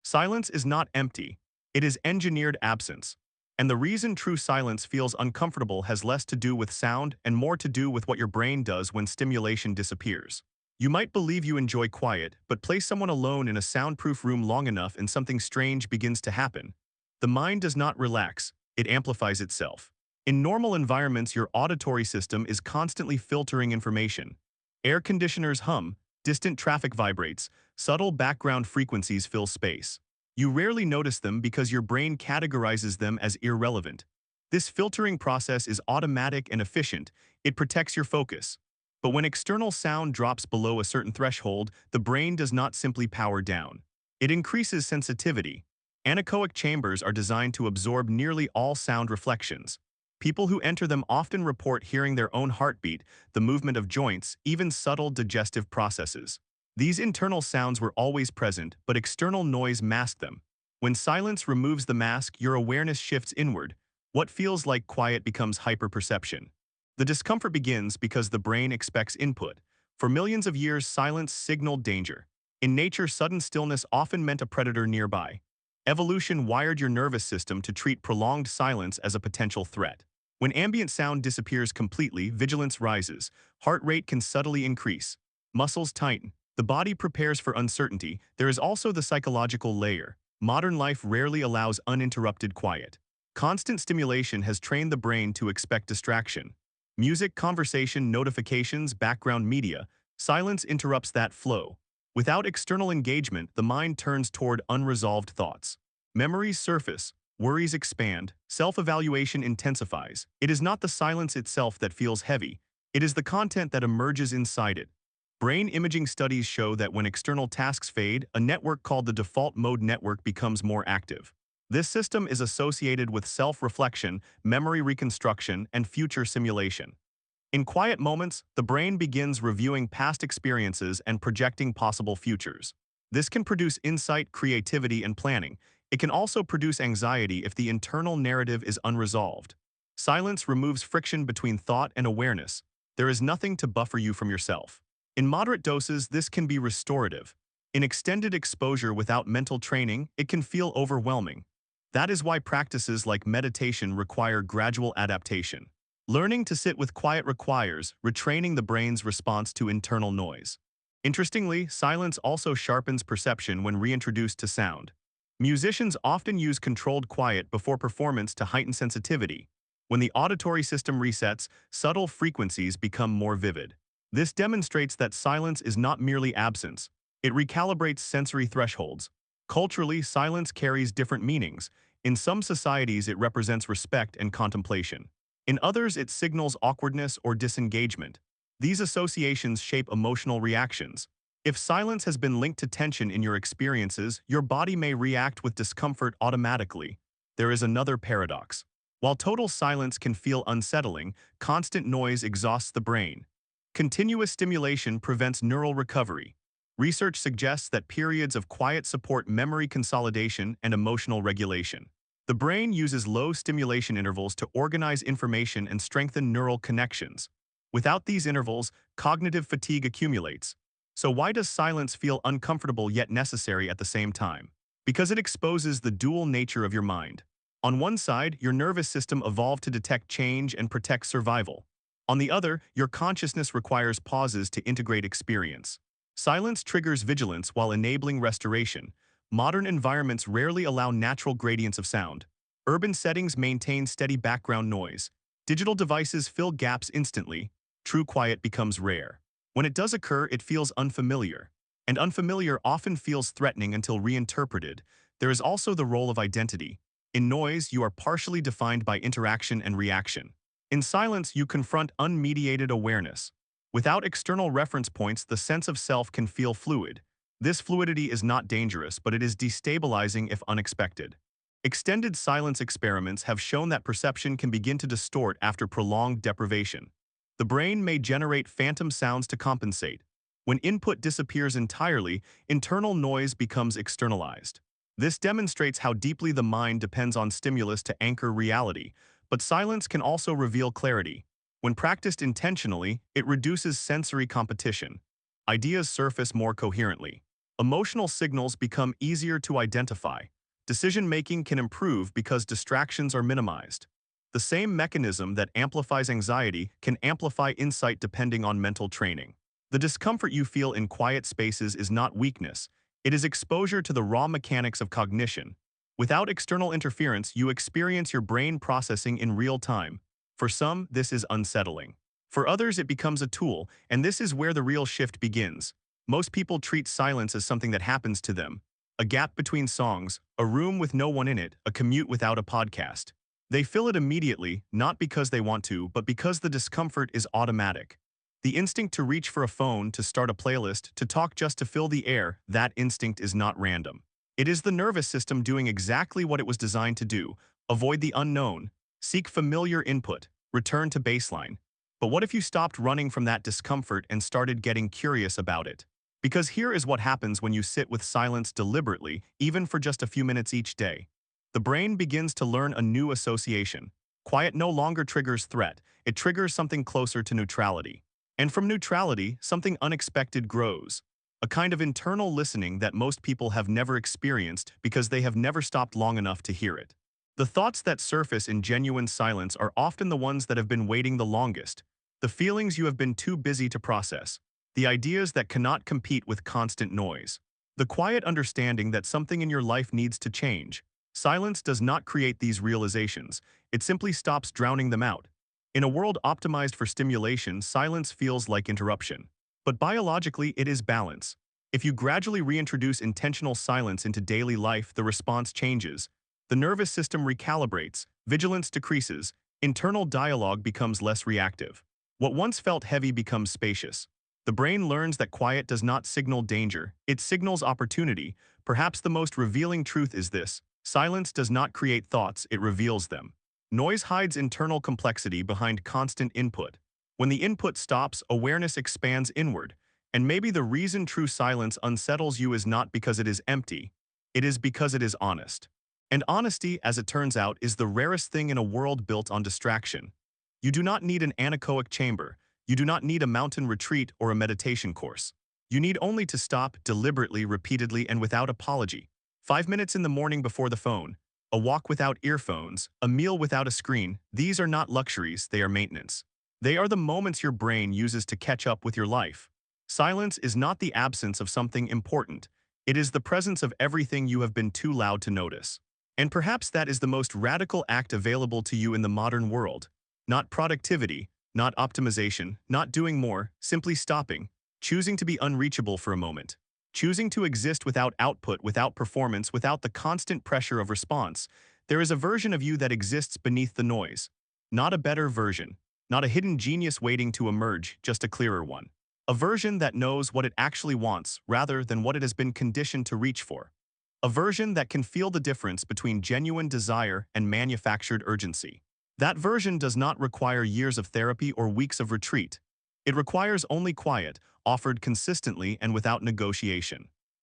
Silence is not empty. It is engineered absence. And the reason true silence feels uncomfortable has less to do with sound and more to do with what your brain does when stimulation disappears. You might believe you enjoy quiet, but place someone alone in a soundproof room long enough and something strange begins to happen. The mind does not relax, it amplifies itself. In normal environments, your auditory system is constantly filtering information. Air conditioners hum, distant traffic vibrates, subtle background frequencies fill space. You rarely notice them because your brain categorizes them as irrelevant. This filtering process is automatic and efficient. It protects your focus. But when external sound drops below a certain threshold, the brain does not simply power down. It increases sensitivity. Anechoic chambers are designed to absorb nearly all sound reflections. People who enter them often report hearing their own heartbeat, the movement of joints, even subtle digestive processes. These internal sounds were always present, but external noise masked them. When silence removes the mask, your awareness shifts inward. What feels like quiet becomes hyperperception. The discomfort begins because the brain expects input. For millions of years, silence signaled danger. In nature, sudden stillness often meant a predator nearby. Evolution wired your nervous system to treat prolonged silence as a potential threat. When ambient sound disappears completely, vigilance rises. Heart rate can subtly increase. Muscles tighten. The body prepares for uncertainty. There is also the psychological layer. Modern life rarely allows uninterrupted quiet. Constant stimulation has trained the brain to expect distraction. Music, conversation, notifications, background media. Silence interrupts that flow. Without external engagement, the mind turns toward unresolved thoughts. Memories surface, worries expand, self-evaluation intensifies. It is not the silence itself that feels heavy. It is the content that emerges inside it. Brain imaging studies show that when external tasks fade, a network called the default mode network becomes more active. This system is associated with self-reflection, memory reconstruction, and future simulation. In quiet moments, the brain begins reviewing past experiences and projecting possible futures. This can produce insight, creativity, and planning. It can also produce anxiety if the internal narrative is unresolved. Silence removes friction between thought and awareness. There is nothing to buffer you from yourself. In moderate doses, this can be restorative. In extended exposure without mental training, it can feel overwhelming. That is why practices like meditation require gradual adaptation. Learning to sit with quiet requires retraining the brain's response to internal noise. Interestingly, silence also sharpens perception when reintroduced to sound. Musicians often use controlled quiet before performance to heighten sensitivity. When the auditory system resets, subtle frequencies become more vivid. This demonstrates that silence is not merely absence. It recalibrates sensory thresholds. Culturally, silence carries different meanings. In some societies, it represents respect and contemplation. In others, it signals awkwardness or disengagement. These associations shape emotional reactions. If silence has been linked to tension in your experiences, your body may react with discomfort automatically. There is another paradox. While total silence can feel unsettling, constant noise exhausts the brain. Continuous stimulation prevents neural recovery. Research suggests that periods of quiet support memory consolidation and emotional regulation. The brain uses low stimulation intervals to organize information and strengthen neural connections. Without these intervals, cognitive fatigue accumulates. So why does silence feel uncomfortable yet necessary at the same time? Because it exposes the dual nature of your mind. On one side, your nervous system evolved to detect change and protect survival. On the other, your consciousness requires pauses to integrate experience. Silence triggers vigilance while enabling restoration. Modern environments rarely allow natural gradients of sound. Urban settings maintain steady background noise. Digital devices fill gaps instantly. True quiet becomes rare. When it does occur, it feels unfamiliar. And unfamiliar often feels threatening until reinterpreted. There is also the role of identity. In noise, you are partially defined by interaction and reaction. In silence, you confront unmediated awareness. Without external reference points, the sense of self can feel fluid. This fluidity is not dangerous, but it is destabilizing if unexpected. Extended silence experiments have shown that perception can begin to distort after prolonged deprivation. The brain may generate phantom sounds to compensate. When input disappears entirely, internal noise becomes externalized. This demonstrates how deeply the mind depends on stimulus to anchor reality, but silence can also reveal clarity. When practiced intentionally, it reduces sensory competition. Ideas surface more coherently. Emotional signals become easier to identify. Decision-making can improve because distractions are minimized. The same mechanism that amplifies anxiety can amplify insight depending on mental training. The discomfort you feel in quiet spaces is not weakness. It is exposure to the raw mechanics of cognition. Without external interference, you experience your brain processing in real time. For some, this is unsettling. For others, it becomes a tool, and this is where the real shift begins. Most people treat silence as something that happens to them. A gap between songs, a room with no one in it, a commute without a podcast. They fill it immediately, not because they want to, but because the discomfort is automatic. The instinct to reach for a phone, to start a playlist, to talk just to fill the air, that instinct is not random. It is the nervous system doing exactly what it was designed to do: avoid the unknown, seek familiar input, return to baseline. But what if you stopped running from that discomfort and started getting curious about it? Because here is what happens when you sit with silence deliberately, even for just a few minutes each day. The brain begins to learn a new association. Quiet no longer triggers threat, it triggers something closer to neutrality. And from neutrality, something unexpected grows. A kind of internal listening that most people have never experienced because they have never stopped long enough to hear it. The thoughts that surface in genuine silence are often the ones that have been waiting the longest. The feelings you have been too busy to process. The ideas that cannot compete with constant noise. The quiet understanding that something in your life needs to change. Silence does not create these realizations, it simply stops drowning them out. In a world optimized for stimulation, silence feels like interruption. But biologically, it is balance. If you gradually reintroduce intentional silence into daily life, the response changes. The nervous system recalibrates, vigilance decreases, internal dialogue becomes less reactive. What once felt heavy becomes spacious. The brain learns that quiet does not signal danger, it signals opportunity. Perhaps the most revealing truth is this: silence does not create thoughts, it reveals them. Noise hides internal complexity behind constant input. When the input stops, awareness expands inward. And maybe the reason true silence unsettles you is not because it is empty, it is because it is honest. And honesty, as it turns out, is the rarest thing in a world built on distraction. You do not need an anechoic chamber. You do not need a mountain retreat or a meditation course. You need only to stop, deliberately, repeatedly, and without apology. 5 minutes in the morning before the phone, a walk without earphones, a meal without a screen. These are not luxuries, they are maintenance. They are the moments your brain uses to catch up with your life. Silence is not the absence of something important. It is the presence of everything you have been too loud to notice. And perhaps that is the most radical act available to you in the modern world. Not productivity, not optimization, not doing more, simply stopping, choosing to be unreachable for a moment, choosing to exist without output, without performance, without the constant pressure of response. There is a version of you that exists beneath the noise. Not a better version, not a hidden genius waiting to emerge, just a clearer one. A version that knows what it actually wants rather than what it has been conditioned to reach for. A version that can feel the difference between genuine desire and manufactured urgency. That version does not require years of therapy or weeks of retreat. It requires only quiet, offered consistently and without negotiation.